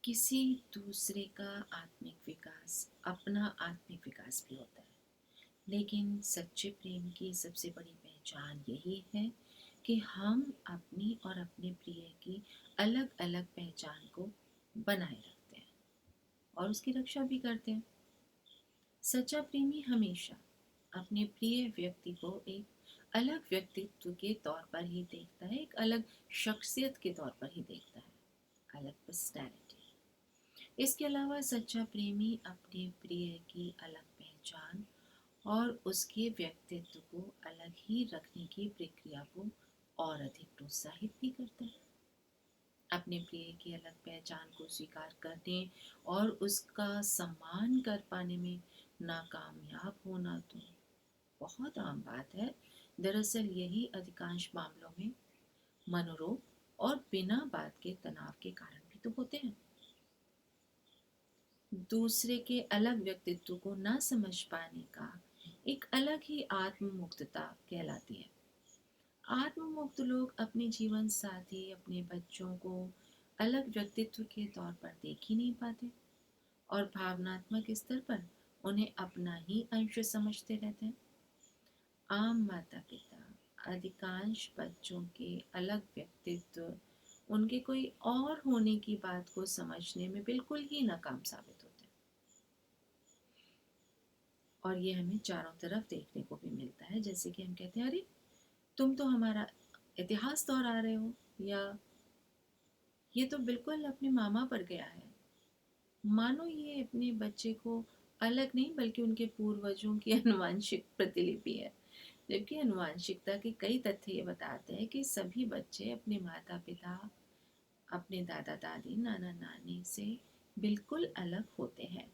किसी दूसरे का आत्मिक विकास अपना आत्मिक विकास भी होता है, लेकिन सच्चे प्रेम की सबसे बड़ी पहचान यही है कि हम अपनी और अपने प्रिय की अलग अलग पहचान को बनाए रखते हैं और उसकी रक्षा भी करते हैं। सच्चा प्रेमी हमेशा अपने प्रिय व्यक्ति को एक अलग व्यक्तित्व के तौर पर ही देखता है, एक अलग शख्सियत के तौर पर ही देखता है, अलग पर्सनैलिटी। इसके अलावा सच्चा प्रेमी अपने प्रिय की अलग पहचान और उसके व्यक्तित्व को अलग ही रखने की प्रक्रिया को और अधिक प्रोत्साहित भी करता है। अपने प्रिय की अलग पहचान को स्वीकार करने और उसका सम्मान कर पाने में नाकामयाब होना तो बहुत आम बात है। दरअसल यही अधिकांश मामलों में मनोरोग और बिना बात के तनाव के कारण भी तो होते हैं। दूसरे के अलग व्यक्तित्व को ना समझ पाने का एक अलग ही आत्ममुक्तता कहलाती है। आत्ममुक्त लोग अपने जीवन साथी, अपने बच्चों को अलग व्यक्तित्व के तौर पर देख ही नहीं पाते और भावनात्मक स्तर पर उन्हें अपना ही अंश समझते रहते हैं। आम माता पिता अधिकांश बच्चों के अलग व्यक्तित्व उनके कोई और होने की बात को समझने में बिल्कुल ही नाकाम साबित होते हैं। और ये हमें चारों तरफ देखने को भी मिलता है। जैसे कि हम कहते हैं, अरे तुम तो हमारा इतिहास दोहरा रहे हो, या ये तो बिल्कुल अपने मामा पर गया है। मानो ये अपने बच्चे को अलग नहीं बल्कि उनके पूर्वजों की आनुवंशिक प्रतिलिपि है। जबकि आनुवंशिकता के कई तथ्य ये बताते हैं कि सभी बच्चे अपने माता पिता, अपने दादा दादी, नाना नानी से बिल्कुल अलग होते हैं।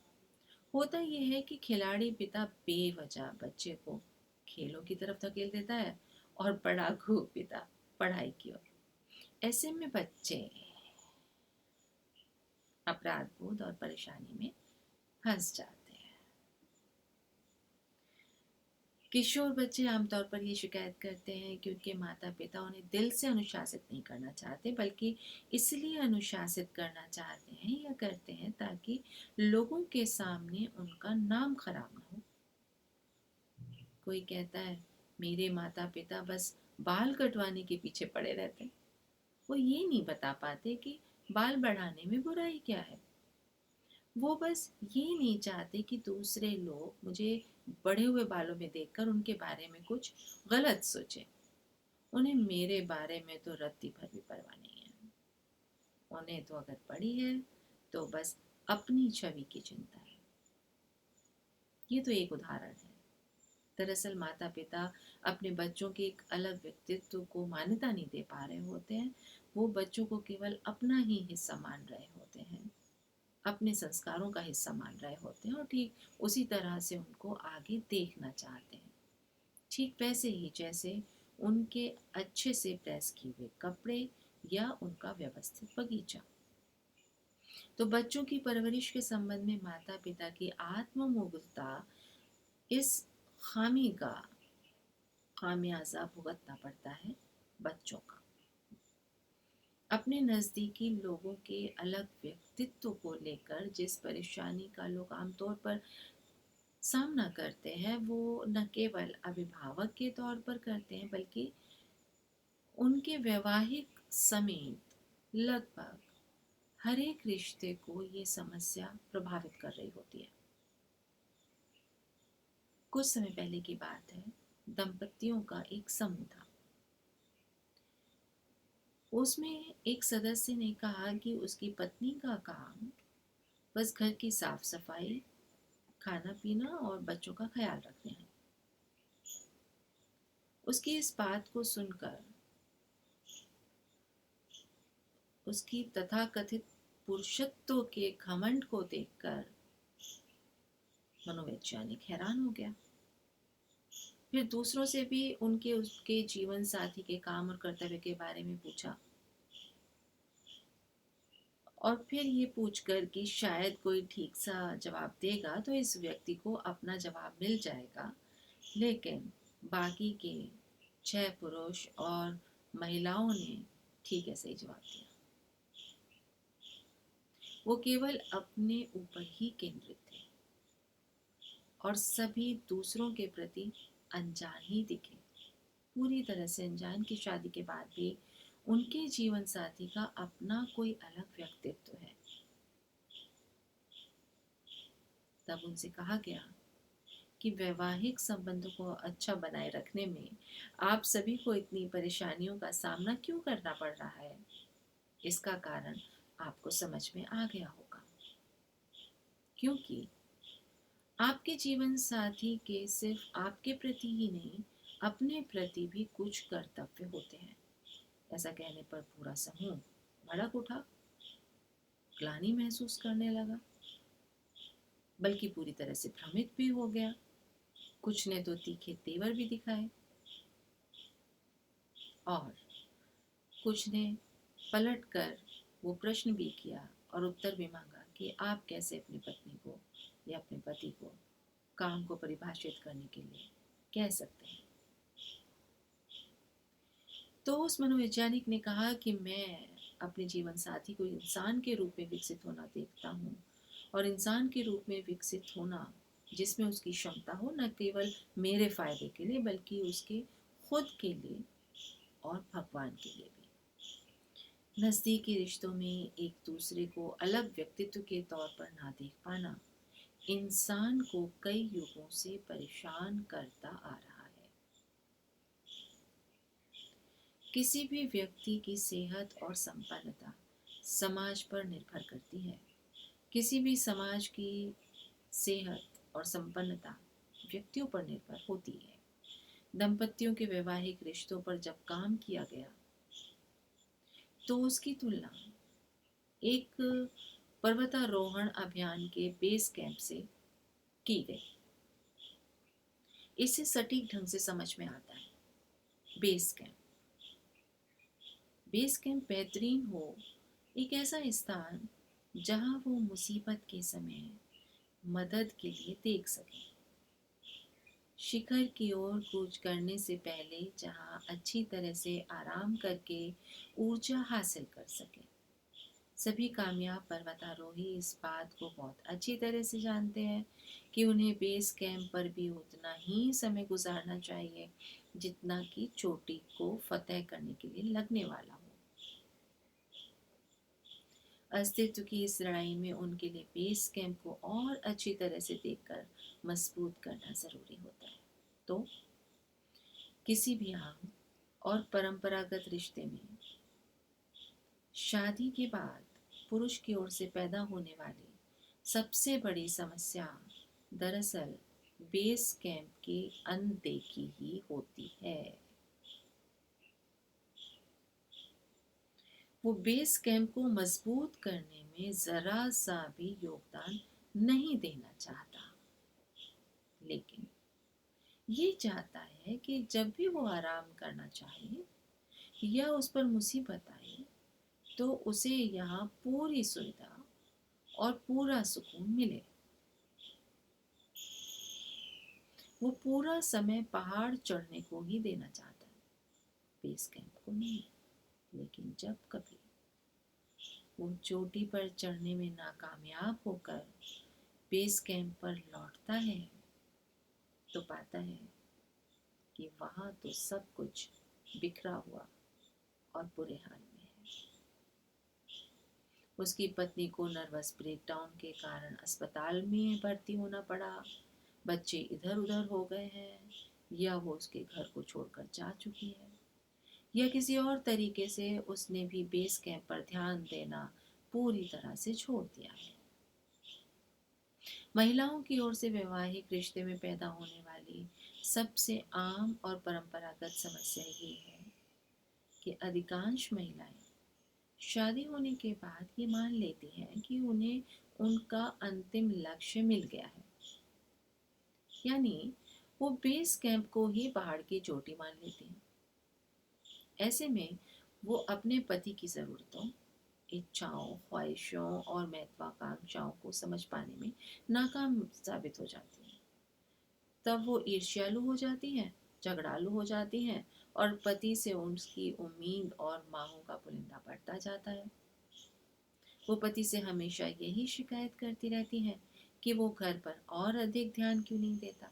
होता यह है कि खिलाड़ी पिता बेवजह बच्चे को खेलों की तरफ धकेल देता है और पढ़ाकू पिता पढ़ाई की ओर। ऐसे में बच्चे अपराध बोध और परेशानी में फंस जाते हैं। किशोर बच्चे आमतौर पर ये शिकायत करते हैं कि उनके माता पिता उन्हें दिल से अनुशासित नहीं करना चाहते, बल्कि इसलिए अनुशासित करना चाहते हैं या करते हैं ताकि लोगों के सामने उनका नाम खराब ना हो। कोई कहता है, मेरे माता पिता बस बाल कटवाने के पीछे पड़े रहते हैं। वो ये नहीं बता पाते कि बाल बढ़ाने में बुराई क्या है। वो बस ये नहीं चाहते कि दूसरे लोग मुझे बढ़े हुए बालों में देखकर उनके बारे में कुछ गलत सोचें। उन्हें मेरे बारे में तो रत्ती भर भी परवाह नहीं है। उन्हें तो अगर पड़ी है तो बस अपनी छवि की चिंता है। ये तो एक उदाहरण है। दरअसल माता पिता अपने बच्चों के एक अलग व्यक्तित्व को मान्यता नहीं दे पा रहे होते हैं। वो बच्चों को केवल अपना ही हिस्सा मान रहे होते हैं, अपने संस्कारों का हिस्सा मान रहे होते हैं और ठीक उसी तरह से उनको आगे देखना चाहते हैं। ठीक वैसे ही जैसे उनके अच्छे से प्रेस किए हुए कपड़े या उनका व्यवस्थित बगीचा। तो बच्चों की परवरिश के संबंध में माता पिता की आत्ममुग्धता इस खामी का खामियाजा भुगतना पड़ता है बच्चों का। अपने नज़दीकी लोगों के अलग व्यक्तित्व को लेकर जिस परेशानी का लोग आमतौर पर सामना करते हैं, वो न केवल अभिभावक के तौर पर करते हैं बल्कि उनके वैवाहिक समेत लगभग हर एक रिश्ते को ये समस्या प्रभावित कर रही होती है। कुछ समय पहले की बात है, दंपतियों का एक समूह था। उसमें एक सदस्य ने कहा कि उसकी पत्नी का काम बस घर की साफ सफाई, खाना पीना और बच्चों का ख्याल रखना है। उसकी इस बात को सुनकर, उसकी तथाकथित पुरुषत्व के घमंड को देखकर मनोवैज्ञानिक हैरान हो गया। फिर दूसरों से भी उनके उसके जीवन साथी के काम और कर्तव्य के बारे में पूछा, और फिर ये पूछकर कि शायद कोई ठीक सा जवाब देगा तो इस व्यक्ति को अपना जवाब मिल जाएगा। लेकिन बाकी के 6 पुरुष और महिलाओं ने ठीक ऐसे ही जवाब दिया। वो केवल अपने ऊपर ही केंद्रित थे और सभी दूसरों के प्रति अनजान ही दिखे। पूरी तरह से अनजान की शादी के बाद भी उनके जीवन साथी का अपना कोई अलग व्यक्तित्व है। तब उनसे कहा गया कि वैवाहिक संबंधों को अच्छा बनाए रखने में आप सभी को इतनी परेशानियों का सामना क्यों करना पड़ रहा है। इसका कारण आपको समझ में आ गया होगा, क्योंकि आपके जीवन साथी के सिर्फ आपके प्रति ही नहीं, अपने प्रति भी कुछ कर्तव्य होते हैं। ऐसा कहने पर पूरा समूह भड़क उठा, ग्लानि महसूस करने लगा, बल्कि पूरी तरह से भ्रमित भी हो गया। कुछ ने तो तीखे तेवर भी दिखाए और कुछ ने पलट कर वो प्रश्न भी किया और उत्तर भी मांगा कि आप कैसे अपनी पत्नी को या अपने पति को काम को परिभाषित करने के लिए कह सकते हैं। तो उस मनोवैज्ञानिक ने कहा कि मैं अपने जीवन साथी को इंसान के रूप में विकसित होना देखता हूँ, और इंसान के रूप में विकसित होना जिसमें उसकी क्षमता हो, न केवल मेरे फायदे के लिए बल्कि उसके खुद के लिए और भगवान के लिए भी। नज़दीकी रिश्तों में एक दूसरे को अलग व्यक्तित्व के तौर पर ना देख पाना इंसान को कई युगों से परेशान करता आ रहा है। किसी भी व्यक्ति की सेहत और संपन्नता समाज पर निर्भर करती है। किसी भी समाज की सेहत और संपन्नता व्यक्तियों पर निर्भर होती है। दंपतियों के वैवाहिक रिश्तों पर जब काम किया गया तो उसकी तुलना एक पर्वतारोहण अभियान के बेस कैंप से की गई। इससे सटीक ढंग से समझ में आता है। बेस कैंप बेहतरीन हो एक ऐसा स्थान जहां वो मुसीबत के समय मदद के लिए देख सके। शिखर की ओर कूच करने से पहले जहां अच्छी तरह से आराम करके ऊर्जा हासिल कर सके। सभी कामयाब पर्वतारोही इस बात को बहुत अच्छी तरह से जानते हैं कि उन्हें बेस कैंप पर भी उतना ही समय गुजारना चाहिए जितना कि चोटी को फतेह करने के लिए लगने वाला हो। अस्तित्व की इस लड़ाई में उनके लिए बेस कैंप को और अच्छी तरह से देखकर मजबूत करना जरूरी होता है। तो किसी भी आम और परंपरागत रिश्ते में शादी के बाद पुरुष की ओर से पैदा होने वाली सबसे बड़ी समस्या दरअसल बेस कैंप की अनदेखी ही होती है। वो बेस कैंप को मजबूत करने में जरा सा भी योगदान नहीं देना चाहता, लेकिन ये चाहता है कि जब भी वो आराम करना चाहे या उस पर मुसीबत आए तो उसे यहाँ पूरी सुविधा और पूरा सुकून मिले। वो पूरा समय पहाड़ चढ़ने को ही देना चाहता है, बेस कैंप को नहीं। लेकिन जब कभी वो चोटी पर चढ़ने में नाकामयाब होकर बेस कैंप पर लौटता है तो पाता है कि वहां तो सब कुछ बिखरा हुआ और बुरे हाल में है। उसकी पत्नी को नर्वस ब्रेकडाउन के कारण अस्पताल में भर्ती होना पड़ा। बच्चे इधर उधर हो गए हैं, या वो उसके घर को छोड़कर जा चुकी है, या किसी और तरीके से उसने भी बेस कैंप पर ध्यान देना पूरी तरह से छोड़ दिया है। महिलाओं की ओर से वैवाहिक रिश्ते में पैदा होने वाली सबसे आम और परंपरागत समस्या ये है कि अधिकांश महिलाएं शादी होने के बाद ये मान लेती हैं कि उन्हें उनका अंतिम लक्ष्य मिल गया है, यानी वो बेस कैंप को ही पहाड़ की चोटी मान लेती हैं। ऐसे में वो अपने पति की ज़रूरतों, इच्छाओं, ख्वाहिशों और महत्वाकांक्षाओं को समझ पाने में नाकाम साबित हो जाती हैं। तब वो ईर्ष्यालु हो जाती हैं, झगड़ालू हो जाती हैं और पति से उनकी उम्मीद और मांगों का पुलिंदा बढ़ता जाता है। वो पति से हमेशा यही शिकायत करती रहती हैं कि वो घर पर और अधिक ध्यान क्यों नहीं देता।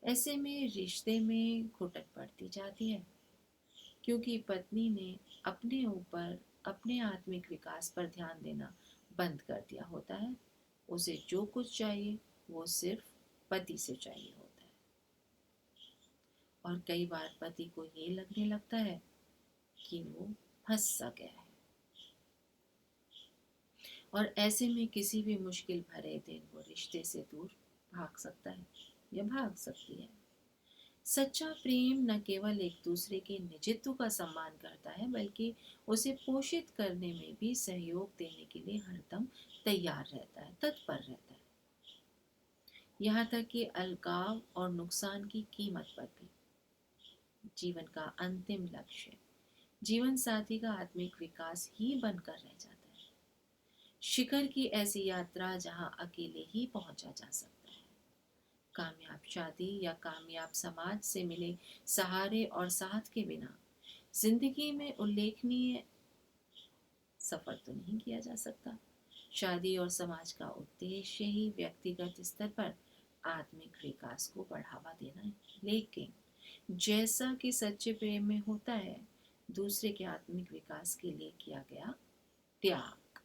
ऐसे में रिश्ते में घुटन बढ़ती जाती है, क्योंकि पत्नी ने अपने ऊपर, अपने आत्मिक विकास पर ध्यान देना बंद कर दिया होता है। उसे जो कुछ चाहिए वो सिर्फ पति से चाहिए होता है। और कई बार पति को ये लगने लगता है कि वो फंस सा गया है, और ऐसे में किसी भी मुश्किल भरे दिन वो रिश्ते से दूर भाग सकता है या भाग सकती है। सच्चा प्रेम न केवल एक दूसरे के निजत्व का सम्मान करता है, बल्कि उसे पोषित करने में भी सहयोग देने के लिए हरदम तैयार रहता है, तत्पर रहता है। यहाँ तक कि अलगाव और नुकसान की कीमत पर भी। जीवन का अंतिम लक्ष्य जीवन साथी का आत्मिक विकास ही बनकर रह जाता है। शिखर की ऐसी यात्रा जहाँ अकेले ही पहुंचा जा सकता है। कामयाब शादी या कामयाब समाज से मिले सहारे और साथ के बिना जिंदगी में उल्लेखनीय सफर तो नहीं किया जा सकता। शादी और समाज का उद्देश्य ही व्यक्तिगत स्तर पर आत्मिक विकास को बढ़ावा देना है। लेकिन जैसा कि सच्चे प्रेम में होता है, दूसरे के आत्मिक विकास के लिए किया गया त्याग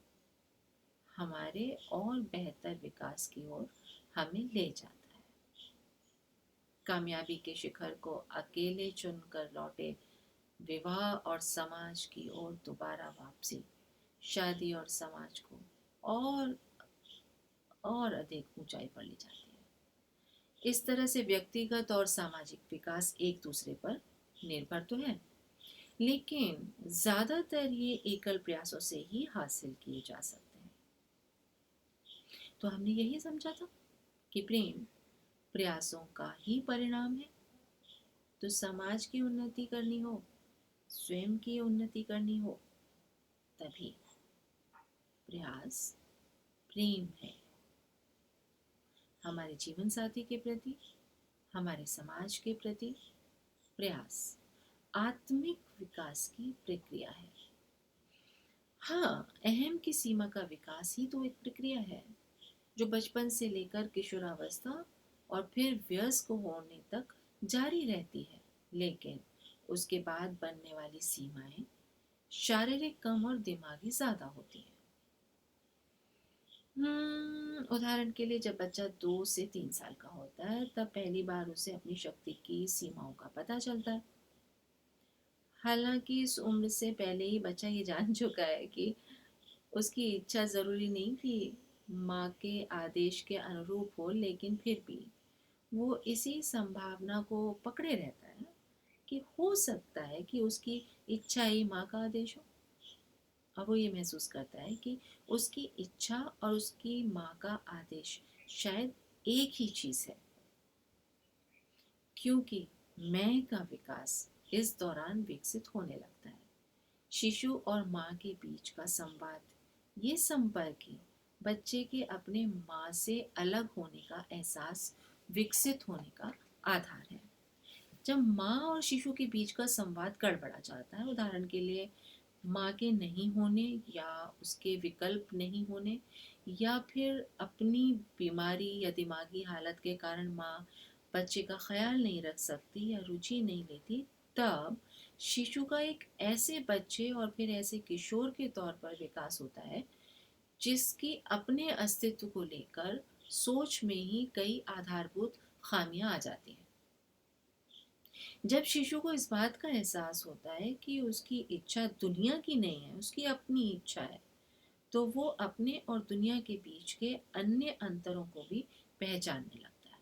हमारे और बेहतर विकास की ओर हमें ले जाता है। कामयाबी के शिखर को अकेले चुनकर लौटे विवाह और समाज की ओर दोबारा वापसी शादी और समाज को और अधिक ऊंचाई पर ले जाती है। इस तरह से व्यक्तिगत और सामाजिक विकास एक दूसरे पर निर्भर तो है, लेकिन ज्यादातर ये एकल प्रयासों से ही हासिल किए जा सकते हैं। तो हमने यही समझा था कि प्रेम प्रयासों का ही परिणाम है। तो समाज की उन्नति करनी हो, स्वयं की उन्नति करनी हो, तभी प्रयास प्रेम है। हमारे जीवन साथी के प्रति, हमारे समाज के प्रति प्रयास आत्मिक विकास की प्रक्रिया है। हाँ, अहम की सीमा का विकास ही तो एक प्रक्रिया है जो बचपन से लेकर किशोरावस्था और फिर वयस्क होने तक जारी रहती है। लेकिन उसके बाद बनने वाली सीमाएं शारीरिक कम और दिमागी ज्यादा होती है। उदाहरण के लिए जब बच्चा 2 से 3 साल का होता है, तब पहली बार उसे अपनी शक्ति की सीमाओं का पता चलता है। हालांकि इस उम्र से पहले ही बच्चा ये जान चुका है कि उसकी इच्छा जरूरी नहीं कि माँ के आदेश के अनुरूप हो, लेकिन फिर भी वो इसी संभावना को पकड़े रहता है कि हो सकता है कि उसकी इच्छा ही माँ का आदेश हो। और वो ये महसूस करता है कि उसकी इच्छा और उसकी माँ का आदेश शायद एक ही चीज है, क्योंकि मैं का विकास इस दौरान विकसित होने लगता है। शिशु और माँ के बीच का संवाद, ये संपर्क ही बच्चे के अपने माँ से अलग होने का एहसास विकसित होने का आधार है। जब माँ और शिशु के बीच का संवाद गड़बड़ा जाता है, उदाहरण के लिए माँ के नहीं होने या उसके विकल्प नहीं होने, या फिर अपनी बीमारी या दिमागी हालत के कारण माँ बच्चे का ख्याल नहीं रख सकती या रुचि नहीं लेती, तब शिशु का एक ऐसे बच्चे और फिर ऐसे किशोर के तौर पर विकास होता है जिसकी अपने अस्तित्व को लेकर सोच में ही कई आधारभूत खामियां आ जाती हैं। जब शिशु को इस बात का एहसास होता है कि उसकी इच्छा दुनिया की नहीं है, उसकी अपनी इच्छा है, तो वो अपने और दुनिया के बीच के अन्य अंतरों को भी पहचानने लगता है।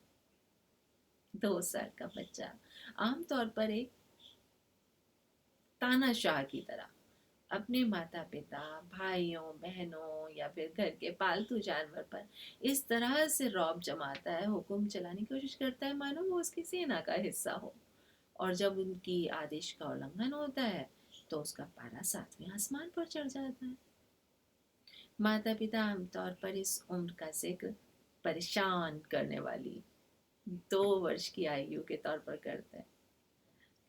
2 साल का बच्चा आमतौर पर एक तानाशाह की तरह अपने माता पिता, भाइयों बहनों या फिर घर के पालतू जानवर पर इस तरह से रौब जमाता है, हुक्म चलाने की कोशिश करता है मानो वो उसकी सेना का हिस्सा हो। और जब उनकी आदेश का उल्लंघन होता है तो उसका पारा 7वें आसमान पर चढ़ जाता है। माता पिता आमतौर पर इस उम्र का जिक्र परेशान करने वाली 2 वर्ष की आयु के तौर पर करते हैं।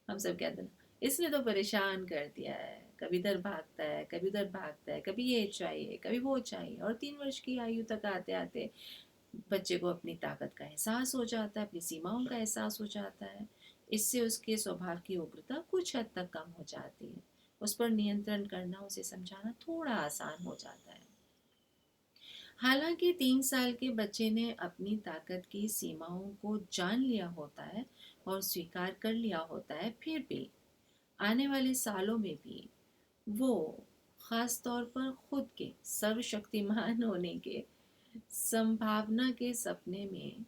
हम सब कहते हैं, इसने तो परेशान कर दिया है, कभी इधर भागता है, कभी उधर भागता है, कभी ये चाहिए, कभी वो चाहिए। और 3 वर्ष की आयु तक आते आते बच्चे को अपनी ताकत का एहसास हो जाता है, अपनी सीमाओं का एहसास हो जाता है। इससे उसके स्वभाव की उग्रता कुछ हद तक कम हो जाती है। उस पर नियंत्रण करना, उसे समझाना थोड़ा आसान हो जाता है। हालांकि 3 साल के बच्चे ने अपनी ताकत की सीमाओं को जान लिया होता है और स्वीकार कर लिया होता है, फिर भी आने वाले सालों में भी वो खास तौर पर खुद के सर्वशक्तिमान होने के संभावना के सपने में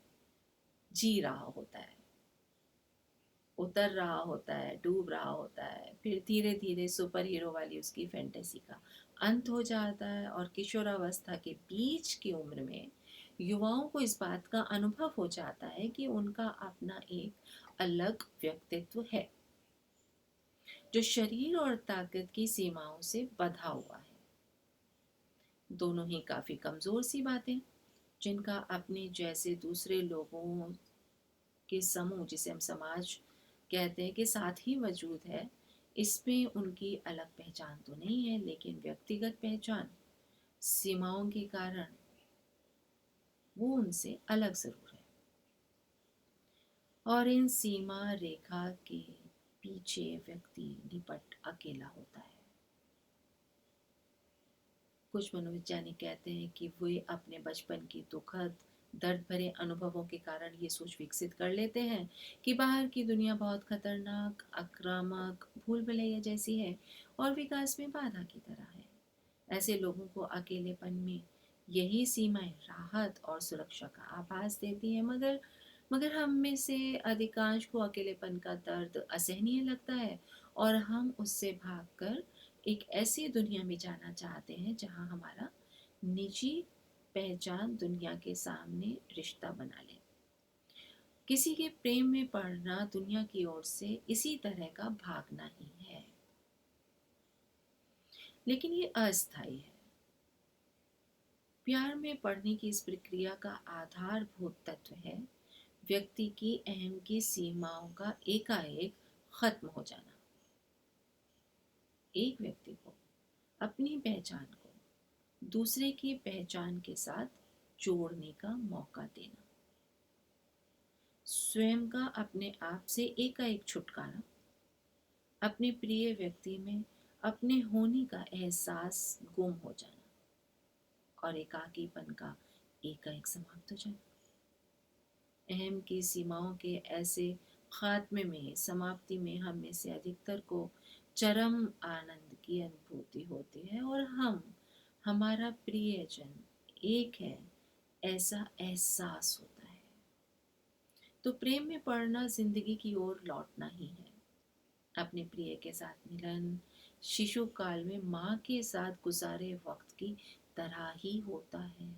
जी रहा होता है, उतर रहा होता है, डूब रहा होता है। फिर धीरे धीरे सुपर हीरो वाली उसकी फैंटेसी का अंत हो जाता है और किशोरावस्था के बीच की उम्र में युवाओं को इस बात का अनुभव हो जाता है कि उनका अपना एक अलग व्यक्तित्व है, जो शरीर और ताकत की सीमाओं से बंधा हुआ है। दोनों ही काफी कमजोर सी बातें, जिनका अपने जैसे दूसरे लोगों के समूह, जिसे हम समाज कहते हैं, के साथ ही वजूद है। इसमें उनकी अलग पहचान तो नहीं है, लेकिन व्यक्तिगत पहचान सीमाओं के कारण वो उनसे अलग जरूर है। और इन सीमा रेखा के पीछे व्यक्ति निपट अकेला होता है। कुछ मनोवैज्ञानिक कहते हैं कि वे अपने बचपन की दुखद दर्द भरे अनुभवों के कारण ये सोच विकसित कर लेते हैं कि बाहर की दुनिया बहुत खतरनाक, आक्रामक, भूल भुलैया जैसी है और विकास में बाधा की तरह है। ऐसे लोगों को अकेलेपन में यही सीमाएं राहत और सुरक्षा का आभास देती हैं, मगर हम में से अधिकांश को अकेलेपन का दर्द असहनीय लगता है और हम उससे भागकर एक ऐसी दुनिया में जाना चाहते हैं जहां हमारा निजी पहचान दुनिया के सामने रिश्ता बना ले। किसी के प्रेम में पड़ना दुनिया की ओर से इसी तरह का भागना ही है, लेकिन ये अस्थायी है। प्यार में पड़ने की इस प्रक्रिया का आधारभूत तत्व है व्यक्ति की अहम की सीमाओं का एकाएक खत्म हो जाना। एक व्यक्ति को अपनी पहचान को दूसरे की पहचान के साथ जोड़ने का मौका देना, स्वयं का अपने आप से एकाएक छुटकारा, अपने प्रिय व्यक्ति में अपने होने का एहसास गुम हो जाना और एकाकीपन का एकाएक समाप्त हो जाना। अहम की सीमाओं के ऐसे खात्मे में, समाप्ति में हम में से अधिकतर को चरम आनंद की अनुभूति होती है और हमारा प्रियजन एक है ऐसा एहसास होता है। तो प्रेम में पड़ना जिंदगी की ओर लौटना ही है। अपने प्रिय के साथ मिलन शिशु काल में माँ के साथ गुजारे वक्त की तरह ही होता है।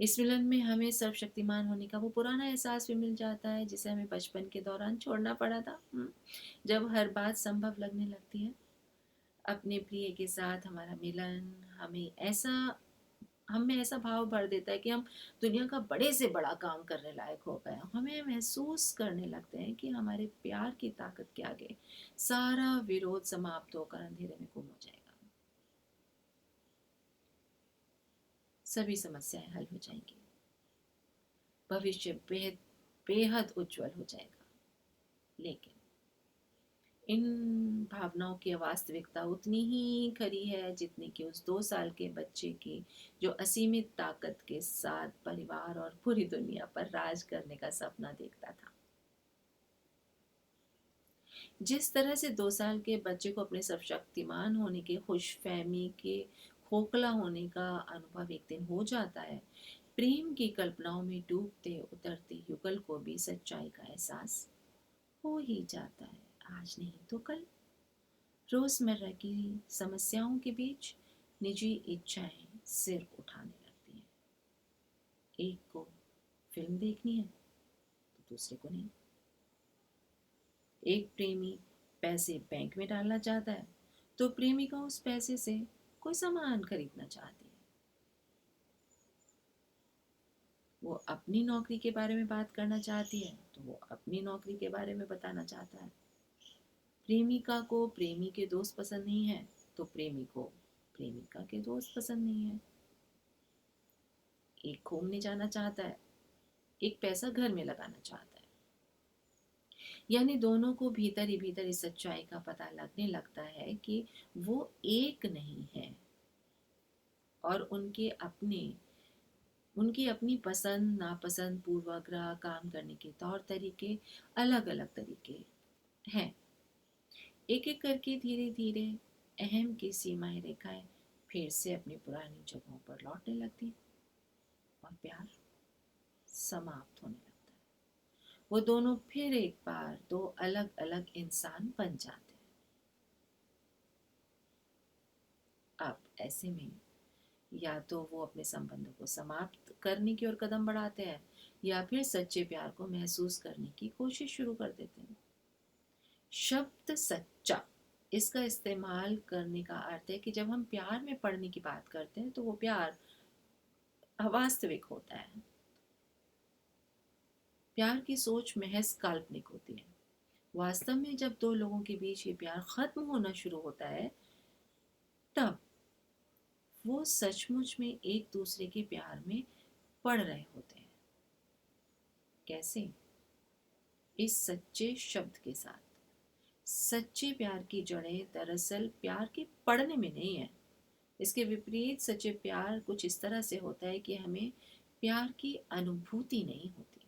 इस मिलन में हमें सर्वशक्तिमान होने का वो पुराना एहसास भी मिल जाता है जिसे हमें बचपन के दौरान छोड़ना पड़ा था। जब हर बात संभव लगने लगती है। अपने प्रिय के साथ हमारा मिलन हम में ऐसा भाव भर देता है कि हम दुनिया का बड़े से बड़ा काम करने लायक हो गए। हमें महसूस करने लगते हैं कि हमारे प्यार की ताकत के आगे सारा विरोध समाप्त होकर अंधेरे में गुम हो जाएगा। सभी समस्याएं हल हो जाएंगी, भविष्य बेहद उज्जवल हो जाएगा। लेकिन इन भावनाओं की वास्तविकता उतनी ही खरी है जितनी कि उस 2 साल के बच्चे की, जो असीमित ताकत के साथ परिवार और पूरी दुनिया पर राज करने का सपना देखता था। जिस तरह से 2 साल के बच्चे को अपने सर्वशक्तिमान होने के, खुशफहमी के खोखला होने का अनुभव एक दिन हो जाता है, प्रेम की कल्पनाओं में डूबते उतरते युगल को भी सच्चाई का एहसास हो ही जाता है। आज नहीं तो कल। रोजमर्रा की समस्याओं के बीच निजी इच्छाएं सिर उठाने लगती हैं। एक को फिल्म देखनी है तो दूसरे को नहीं। एक प्रेमी पैसे बैंक में डालना चाहता है तो प्रेमिका उस पैसे से कोई सामान खरीदना चाहती है। वो अपनी नौकरी के बारे में बात करना चाहती है तो वो अपनी नौकरी के बारे में बताना चाहता है। प्रेमिका को प्रेमी के दोस्त पसंद नहीं है तो प्रेमी को प्रेमिका के दोस्त पसंद नहीं है। एक घूमने जाना चाहता है, एक पैसा घर में लगाना चाहता है। यानी दोनों को भीतर ही भीतर इस सच्चाई का पता लगने लगता है कि वो एक नहीं है और उनकी अपनी पसंद नापसंद, पूर्वाग्रह, काम करने के तौर तरीके, अलग अलग तरीके हैं। एक एक करके धीरे धीरे अहम की सीमाएं रेखाएं फिर से अपनी पुरानी जगहों पर लौटने लगती और प्यार समाप्त होने लगता है। वो दोनों फिर एक बार दो अलग अलग इंसान बन जाते हैं। अब ऐसे में या तो वो अपने संबंधों को समाप्त करने की ओर कदम बढ़ाते हैं या फिर सच्चे प्यार को महसूस करने की कोशिश शुरू कर देते हैं। शब्द सच्चा, इसका इस्तेमाल करने का अर्थ है कि जब हम प्यार में पड़ने की बात करते हैं तो वो प्यार अवास्तविक होता है। प्यार की सोच महज काल्पनिक होती है। वास्तव में जब दो लोगों के बीच ये प्यार खत्म होना शुरू होता है तब वो सचमुच में एक दूसरे के प्यार में पड़ रहे होते हैं। कैसे? इस सच्चे शब्द के साथ। सच्चे प्यार की जड़ें दरअसल प्यार के पड़ने में नहीं है। इसके विपरीत सच्चे प्यार कुछ इस तरह से होता है कि हमें प्यार की अनुभूति नहीं होती।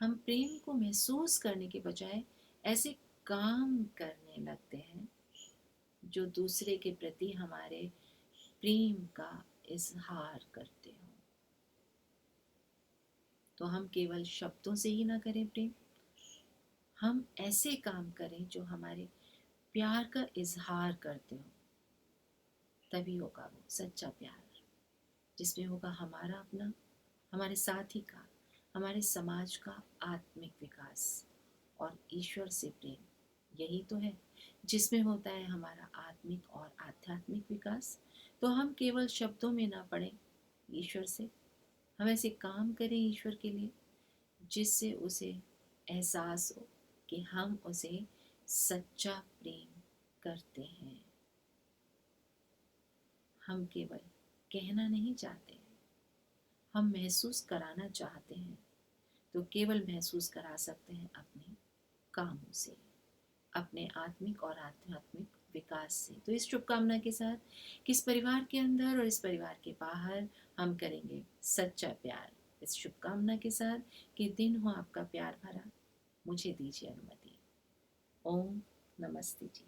हम प्रेम को महसूस करने के बजाय ऐसे काम करने लगते हैं जो दूसरे के प्रति हमारे प्रेम का इजहार करते हो। तो हम केवल शब्दों से ही ना करें प्रेम, हम ऐसे काम करें जो हमारे प्यार का इजहार करते हो। तभी होगा वो सच्चा प्यार, जिसमें होगा हमारा अपना, हमारे साथी का, हमारे समाज का आत्मिक विकास और ईश्वर से प्रेम। यही तो है जिसमें होता है हमारा आत्मिक और आध्यात्मिक विकास। तो हम केवल शब्दों में ना पढ़ें ईश्वर से, हम ऐसे काम करें ईश्वर के लिए जिससे उसे एहसास हो कि हम उसे सच्चा प्रेम करते हैं। हम केवल कहना नहीं चाहते, हम महसूस कराना चाहते हैं। तो केवल महसूस करा सकते हैं अपने कामों से, अपने आत्मिक और आध्यात्मिक विकास से। तो इस शुभकामना के साथ कि इस परिवार के अंदर और इस परिवार के बाहर हम करेंगे सच्चा प्यार। इस शुभकामना के साथ कि दिन हो आपका प्यार भरा, मुझे दीजिए अनुमति। ओम नमस्ते जी।